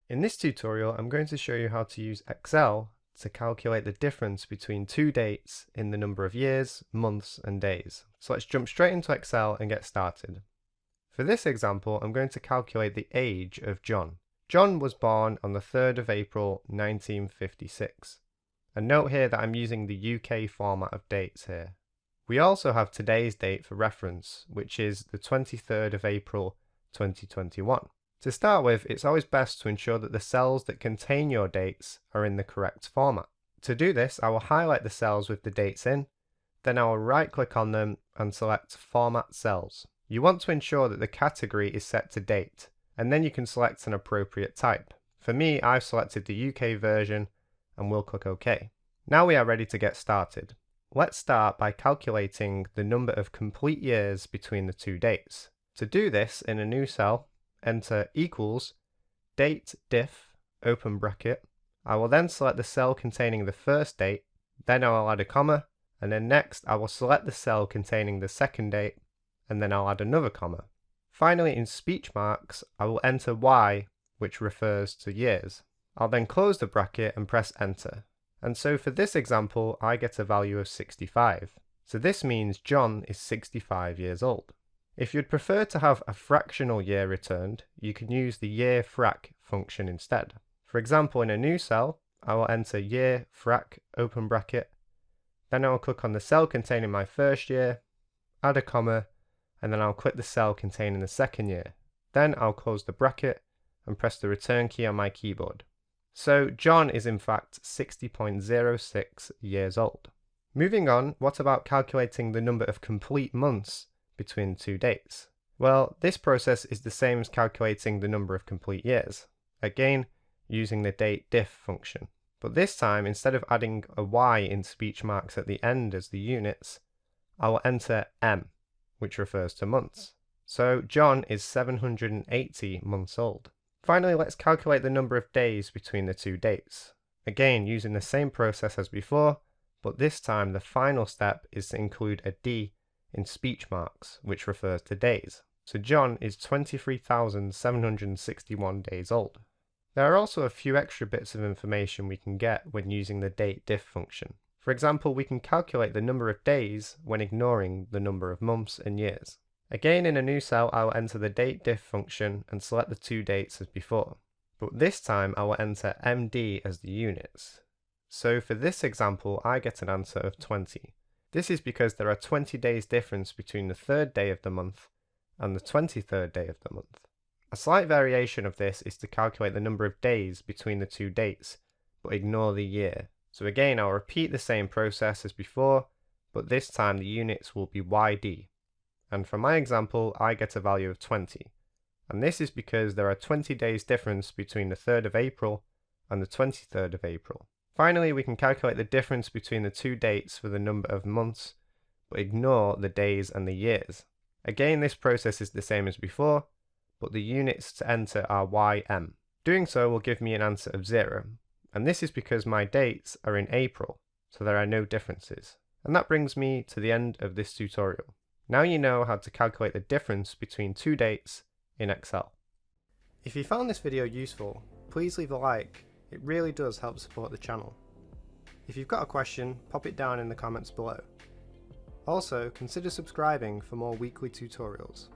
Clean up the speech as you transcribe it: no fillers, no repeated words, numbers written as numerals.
In this tutorial, I'm going to show you how to use Excel to calculate the difference between two dates in the number of years, months, and days. So let's jump straight into Excel and get started. For this example, I'm going to calculate the age of John. John was born on the 3rd of April 1956. And note here that I'm using the UK format of dates here. We also have today's date for reference, which is the 23rd of April 2021. To start with, it's always best to ensure that the cells that contain your dates are in the correct format. To do this, I will highlight the cells with the dates in, then I will right click on them and select Format Cells. You want to ensure that the category is set to date, and then you can select an appropriate type. For me, I've selected the UK version and we'll click OK. Now we are ready to get started. Let's start by calculating the number of complete years between the two dates. To do this, in a new cell, enter equals date diff open bracket. I will then select the cell containing the first date, then I will add a comma, and then next I will select the cell containing the second date, and then I'll add another comma. Finally, in speech marks, I will enter Y, which refers to years. I'll then close the bracket and press enter. And so for this example, I get a value of 65. So this means John is 65 years old. If you'd prefer to have a fractional year returned, you can use the year frac function instead. For example, in a new cell, I will enter year frac open bracket, then I will click on the cell containing my first year, add a comma, and then I'll click the cell containing the second year. Then I'll close the bracket and press the return key on my keyboard. So John is in fact 60.06 years old. Moving on, what about calculating the number of complete months between two dates? Well, this process is the same as calculating the number of complete years, again using the date diff function. But this time, instead of adding a Y in speech marks at the end as the units, I will enter M, which refers to months. So John is 780 months old. Finally, let's calculate the number of days between the two dates. Again, using the same process as before, but this time the final step is to include a D in speech marks, which refers to days. So John is 23,761 days old. There are also a few extra bits of information we can get when using the date diff function. For example, we can calculate the number of days when ignoring the number of months and years. Again, in a new cell, I will enter the date diff function and select the two dates as before. But this time I will enter MD as the units. So for this example, I get an answer of 20. This is because there are 20 days difference between the third day of the month and the 23rd day of the month. A slight variation of this is to calculate the number of days between the two dates, but ignore the year. So again, I'll repeat the same process as before, but this time the units will be YD. And for my example, I get a value of 20. And this is because there are 20 days difference between the 3rd of April and the 23rd of April. Finally, we can calculate the difference between the two dates for the number of months, but ignore the days and the years. Again, this process is the same as before, but the units to enter are YM. Doing so will give me an answer of 0, and this is because my dates are in April, so there are no differences. And that brings me to the end of this tutorial. Now you know how to calculate the difference between two dates in Excel. If you found this video useful, please leave a like. It really does help support the channel. If you've got a question, pop it down in the comments below. Also, consider subscribing for more weekly tutorials.